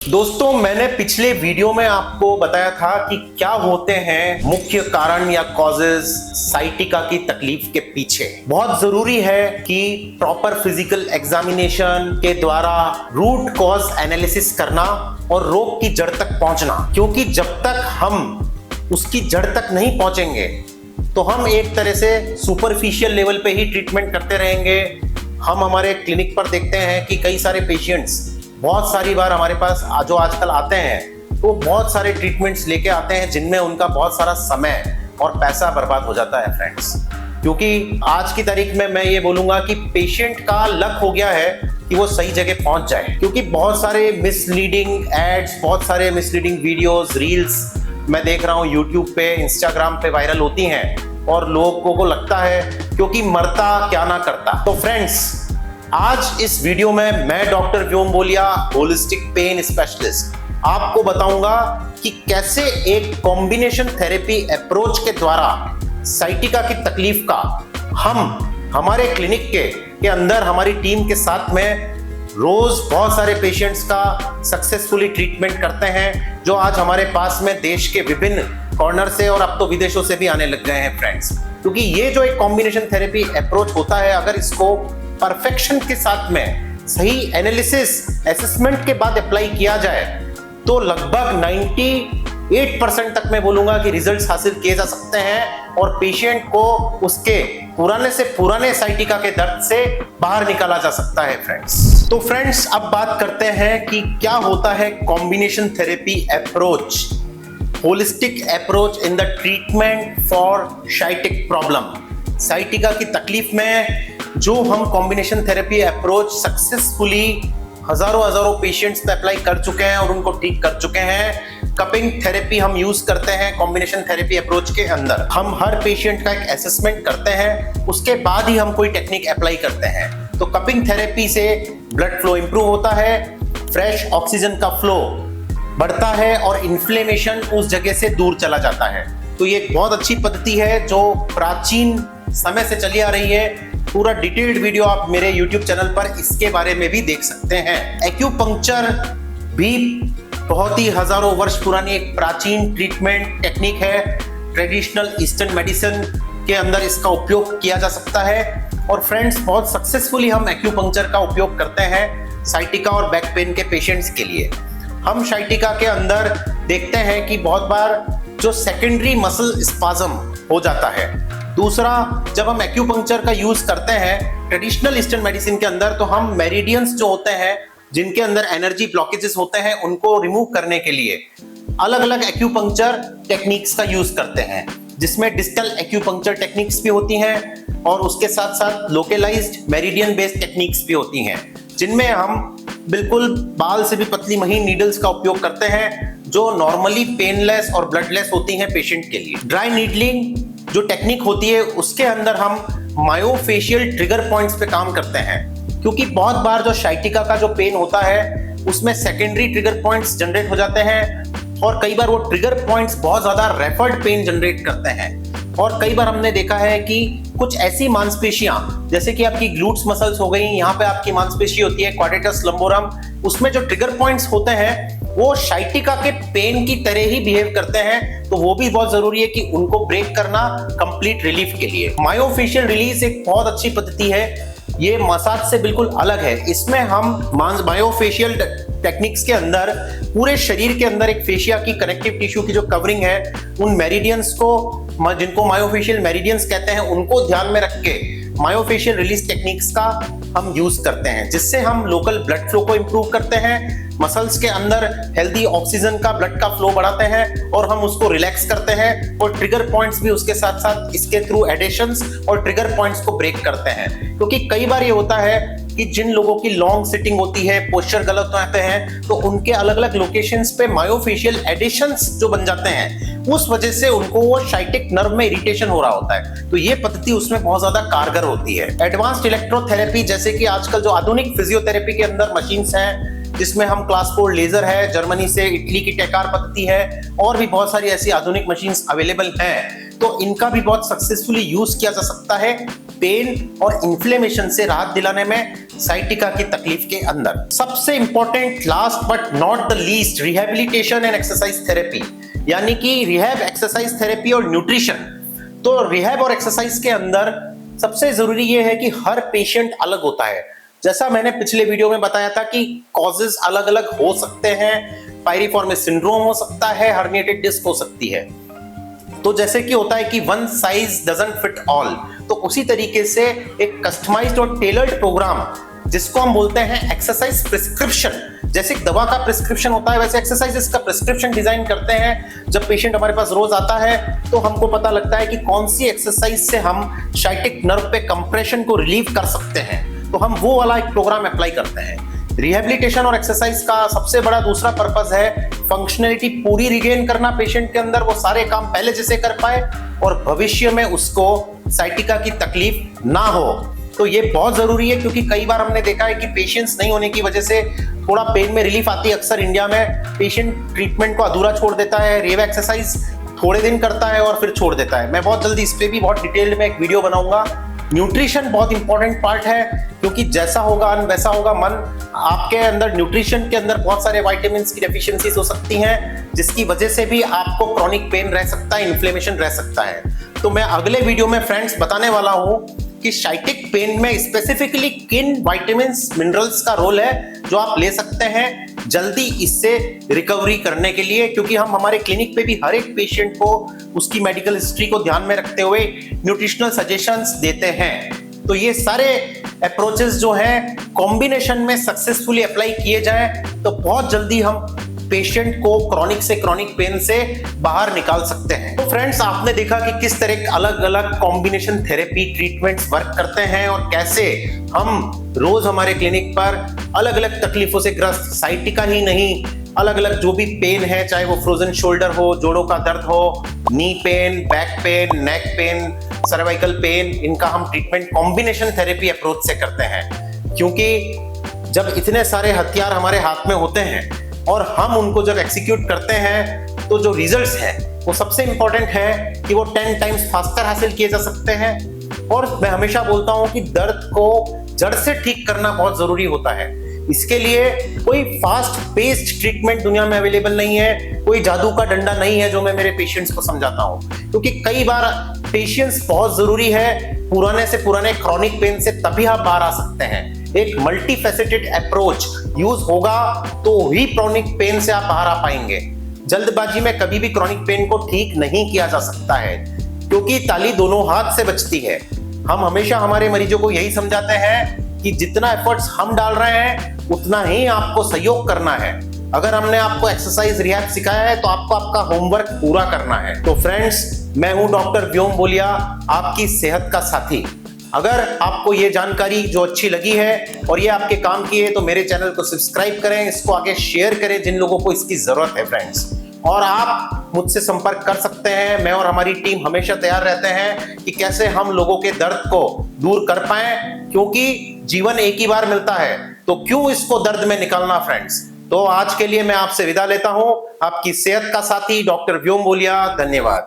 दोस्तों, मैंने पिछले वीडियो में आपको बताया था कि क्या होते हैं मुख्य कारण या कॉजेज साइटिका की तकलीफ के पीछे। बहुत जरूरी है कि प्रॉपर फिजिकल एग्जामिनेशन के द्वारा रूट कॉज एनालिसिस करना और रोग की जड़ तक पहुंचना, क्योंकि जब तक हम उसकी जड़ तक नहीं पहुंचेंगे तो हम एक तरह से सुपरफिशियल लेवल पे ही ट्रीटमेंट करते रहेंगे। हम हमारे क्लिनिक पर देखते हैं कि कई सारे पेशेंट्स बहुत सारी बार हमारे पास जो आजकल आते हैं तो बहुत सारे ट्रीटमेंट्स लेके आते हैं जिनमें उनका बहुत सारा समय और पैसा बर्बाद हो जाता है फ्रेंड्स। क्योंकि आज की तारीख में मैं ये बोलूंगा कि पेशेंट का लक हो गया है कि वो सही जगह पहुंच जाए, क्योंकि बहुत सारे मिसलीडिंग एड्स, बहुत सारे मिसलीडिंग वीडियोस, रील्स मैं देख रहा हूँ यूट्यूब पे, इंस्टाग्राम पे वायरल होती हैं और लोगों को लगता है क्योंकि मरता क्या ना करता। तो फ्रेंड्स, आज इस वीडियो में मैं डॉक्टर व्योम बोलिया, होलिस्टिक पेन स्पेशलिस्ट, आपको बताऊंगा कि कैसे एक कॉम्बिनेशन थेरेपी अप्रोच के द्वारा साइटिका की तकलीफ का हम हमारे क्लिनिक के अंदर हमारी टीम के साथ में रोज बहुत सारे पेशेंट्स का सक्सेसफुली ट्रीटमेंट करते हैं, जो आज हमारे पास में देश के विभिन्न कॉर्नर से और अब तो विदेशों से भी आने लग गए हैं फ्रेंड्स। क्योंकि ये जो एक कॉम्बिनेशन थेरेपी अप्रोच होता है, अगर इसको परफेक्शन के साथ में सही एनालिसिस असेसमेंट के बाद अप्लाई किया जाए तो लगभग 98% तक मैं बोलूंगा कि रिजल्ट्स हासिल किए जा सकते हैं और पेशेंट को उसके पुराने से पुराने साइटिका के दर्द से बाहर निकाला जा सकता है फ्रेंड्स। तो फ्रेंड्स, अब बात करते हैं कि क्या होता है combination therapy approach, holistic approach in the treatment for sciatic problem. Sciatica की तकलीफ में जो हम कॉम्बिनेशन थेरेपी अप्रोच सक्सेसफुली हजारों पेशेंट्स पे अप्लाई कर चुके हैं और उनको ठीक कर चुके हैं। कपिंग थेरेपी हम यूज करते हैं कॉम्बिनेशन थेरेपी अप्रोच के अंदर। हम हर पेशेंट का एक असेसमेंट करते हैं, उसके बाद ही हम कोई टेक्निक अप्लाई करते हैं। तो कपिंग थेरेपी से ब्लड फ्लो इंप्रूव होता है, फ्रेश ऑक्सीजन का फ्लो बढ़ता है और इन्फ्लेमेशन उस जगह से दूर चला जाता है। तो ये एक बहुत अच्छी पद्धति है जो प्राचीन समय से चली आ रही है। पूरा डिटेल्ड वीडियो आप मेरे YouTube चैनल पर इसके बारे में भी देख सकते हैं। एक्यूपंक्चर भी बहुत ही हजारों वर्ष पुरानी एक प्राचीन ट्रीटमेंट टेक्निक है। ट्रेडिशनल ईस्टर्न मेडिसिन के अंदर इसका उपयोग किया जा सकता है और फ्रेंड्स, बहुत सक्सेसफुली हम एक्यूपंक्चर का उपयोग करते हैं साइटिका और बैक पेन के पेशेंट्स के लिए। हम साइटिका के अंदर देखते हैं कि बहुत बार जो सेकेंडरी मसल स्पाज्म हो जाता है। दूसरा, जब हम एक्यूपंक्चर का यूज करते हैं ट्रेडिशनल ईस्टर्न मेडिसिन के अंदर, तो हम मेरिडियंस जो होते हैं जिनके अंदर एनर्जी ब्लॉकेजेस होते हैं उनको रिमूव करने के लिए अलग अलग एक्यूपंक्चर टेक्निक्स का यूज करते हैं, जिसमें डिस्टल एक्यूपंक्चर टेक्निक्स भी होती हैं और उसके साथ साथ लोकलाइज्ड मेरिडियन बेस्ड टेक्निक्स भी होती हैं, जिनमें हम बिल्कुल बाल से भी पतली महीन नीडल्स का उपयोग करते हैं जो नॉर्मली पेनलेस और ब्लडलेस होती हैं पेशेंट के लिए। ड्राई नीडलिंग जो टेक्निक होती है उसके अंदर हम मायोफेशियल ट्रिगर पॉइंट्स पे काम करते हैं, क्योंकि बहुत बार जो साइटिका का जो पेन होता है उसमें सेकेंडरी ट्रिगर पॉइंट्स जनरेट हो जाते हैं और कई बार वो ट्रिगर पॉइंट्स बहुत ज्यादा रेफर्ड पेन जनरेट करते हैं। और कई बार हमने देखा है कि कुछ ऐसी मांसपेशियां जैसे कि आपकी ग्लूट्स मसल्स हो गई, यहाँ पे आपकी मांसपेशी होती है क्वाड्रेटस लंबोरम, उसमें जो ट्रिगर पॉइंट्स होते हैं वो साइटिका के पेन की तरह ही बिहेव करते हैं। तो वो भी बहुत जरूरी है कि उनको ब्रेक करना कंप्लीट रिलीफ के लिए। मायोफेशियल रिलीज एक बहुत अच्छी पद्धति है, ये मसाज से बिल्कुल अलग है। इसमें हम मायोफेशियल टेक्निक्स के अंदर पूरे शरीर के अंदर एक फेशिया की कनेक्टिव टिश्यू की जो कवरिंग है, उन मेरिडियंस को, जिनको मायोफेशियल मेरिडियंस कहते हैं, उनको ध्यान में रख के मायोफेशियल रिलीज टेक्निक्स का हम यूज करते हैं, जिससे हम लोकल ब्लड फ्लो को इंप्रूव करते हैं, मसल्स के अंदर हेल्दी ऑक्सीजन का ब्लड का फ्लो बढ़ाते हैं और हम उसको रिलैक्स करते हैं और ट्रिगर पॉइंट्स भी उसके साथ साथ इसके थ्रू एडिशंस और ट्रिगर पॉइंट्स को ब्रेक करते हैं। क्योंकि कई बार ये होता है कि जिन लोगों की लॉन्ग सिटिंग होती है, पोस्चर गलत होते हैं, तो उनके अलग अलग लोकेशंस पे मायोफेशियल एडिशंस जो बन जाते हैं, उस वजह से उनको वो साइटिक नर्व में इरिटेशन हो रहा होता है। तो ये पद्धति उसमें बहुत ज्यादा कारगर होती है। एडवांस्ड इलेक्ट्रोथेरेपी, जैसे कि आजकल जो आधुनिक फिजियोथेरेपी के अंदर मशीन्स हैं, जिसमें हम क्लास 4 लेजर है, जर्मनी से, इटली की टेकार पद्धति है और भी बहुत सारी ऐसी आधुनिक मशीन्स अवेलेबल हैं, तो इनका भी बहुत सक्सेसफुली यूज किया जा सकता है पेन और इन्फ्लेमेशन से राहत दिलाने में साइटिका की तकलीफ के अंदर। सबसे important last but not the least, rehabilitation and exercise therapy, यानी कि रिहैब, एक्सरसाइज थेरेपी और न्यूट्रिशन। तो रिहैब और एक्सरसाइज के अंदर सबसे जरूरी यह है कि हर पेशेंट अलग होता है। जैसा मैंने पिछले वीडियो में बताया था कि कॉजेज अलग अलग हो सकते हैं, पायरिफॉर्मिस सिंड्रोम हो सकता है, हर्निएटेड डिस्क हो सकती है। तो जैसे कि होता है कि one size doesn't fit all, तो उसी तरीके से एक कस्टमाइज्ड और टेलर्ड प्रोग्राम, जिसको हम बोलते हैं एक्सरसाइज प्रिस्क्रिप्शन, जैसे दवा का प्रिस्क्रिप्शन होता है वैसे एक्सरसाइजेस का प्रिस्क्रिप्शन डिजाइन करते हैं। जब पेशेंट हमारे पास रोज आता है तो हमको पता लगता है कि कौन सी एक्सरसाइज से हम साइटिक नर्व पे कंप्रेशन को रिलीव कर सकते हैं, तो हम वो वाला एक प्रोग्राम अप्लाई करते हैं। रिहैबिलिटेशन और एक्सरसाइज का सबसे बड़ा दूसरा पर्पस है फंक्शनैलिटी पूरी रिगेन करना पेशेंट के अंदर, वो सारे काम पहले जैसे कर पाए और भविष्य में उसको साइटिका की तकलीफ ना हो। तो ये बहुत जरूरी है, क्योंकि कई बार हमने देखा है कि पेशेंस नहीं होने की वजह से थोड़ा पेन में रिलीफ आती है। अक्सर इंडिया में पेशेंट ट्रीटमेंट को अधूरा छोड़ देता है, रिहैब एक्सरसाइज थोड़े दिन करता है और फिर छोड़ देता है। मैं बहुत जल्दी इस पे भी बहुत डिटेल में एक वीडियो बनाऊंगा। न्यूट्रिशन बहुत इंपॉर्टेंट पार्ट है, क्योंकि जैसा होगा अन्न वैसा होगा मन। आपके अंदर न्यूट्रिशन के अंदर बहुत सारे विटामिन की डेफिशिएंसीज हो सकती हैं, जिसकी वजह से भी आपको क्रॉनिक पेन रह सकता है, इन्फ्लेमेशन रह सकता है। तो मैं अगले वीडियो में फ्रेंड्स बताने वाला हूं कि साइटिक पेन में स्पेसिफिकली किन विटामिन्स, मिनरल्स का रोल है जो आप ले सकते हैं जल्दी इससे रिकवरी करने के लिए, क्योंकि हम हमारे क्लिनिक पे भी हर एक पेशेंट को उसकी मेडिकल हिस्ट्री को ध्यान में रखते हुए न्यूट्रिशनल सजेशंस देते हैं। तो ये सारे अप्रोचेस जो हैं कॉम्बिनेशन में सक्सेसफुली अप्लाई किए जाएं तो बहुत जल्दी हम पेशेंट को क्रॉनिक से क्रॉनिक पेन से बाहर निकाल सकते हैं। तो फ्रेंड्स, आपने देखा कि किस तरह के अलग अलग कॉम्बिनेशन थेरेपी ट्रीटमेंट्स वर्क करते हैं और कैसे हम रोज हमारे क्लिनिक पर अलग अलग तकलीफों से ग्रस्त, साइटिका ही नहीं, अलग अलग जो भी पेन है, चाहे वो फ्रोजन शोल्डर हो, जोड़ों का दर्द हो, knee pain, back pain, neck pain, cervical pain, इनका हम ट्रीटमेंट कॉम्बिनेशन थेरेपी अप्रोच से करते हैं। क्योंकि जब इतने सारे हथियार हमारे हाथ में होते हैं और हम उनको जब एग्जीक्यूट करते हैं तो जो रिजल्ट्स हैं वो सबसे इंपॉर्टेंट है कि वो 10 टाइम्स फास्टर हासिल किए जा सकते हैं। और मैं हमेशा बोलता हूं कि दर्द को जड़ से ठीक करना बहुत जरूरी होता है। इसके लिए कोई फास्ट पेस्ड ट्रीटमेंट दुनिया में अवेलेबल नहीं है, कोई जादू का डंडा नहीं है जो मैं मेरे पेशेंट्स को समझाता हूं, क्योंकि कई बार पेशेंस बहुत जरूरी है। पुराने से पुराने क्रॉनिक पेन से तभी आप बाहर आ सकते हैं। एक मल्टीफेसेटेड अप्रोच यूज होगा तो ही क्रॉनिक पेन से आप बाहर आ पाएंगे। जल्दबाजी में कभी भी क्रॉनिक पेन को ठीक नहीं किया जा सकता है, क्योंकि ताली दोनों हाथ से बजती है। हम हमेशा हमारे मरीजों को यही समझाते हैं कि जितना एफर्ट्स हम डाल रहे हैं उतना ही आपको सहयोग करना है। अगर हमने आपको एक्सरसाइज रिहैब सिखाया है तो आपको आपका होमवर्क पूरा करना है। तो फ्रेंड्स, मैं हूं डॉक्टर व्योम बोलिया, आपकी सेहत का साथी। अगर आपको ये जानकारी जो अच्छी लगी है और ये आपके काम की है तो मेरे चैनल को सब्सक्राइब करें, इसको आगे शेयर करें जिन लोगों को इसकी जरूरत है फ्रेंड्स। और आप मुझसे संपर्क कर सकते हैं, मैं और हमारी टीम हमेशा तैयार रहते हैं कि कैसे हम लोगों के दर्द को दूर कर पाएं, क्योंकि जीवन एक ही बार मिलता है, तो क्यों इसको दर्द में निकालना फ्रेंड्स। तो आज के लिए मैं आपसे विदा लेता हूं, आपकी सेहत का साथी डॉक्टर व्योम बोलिया। धन्यवाद।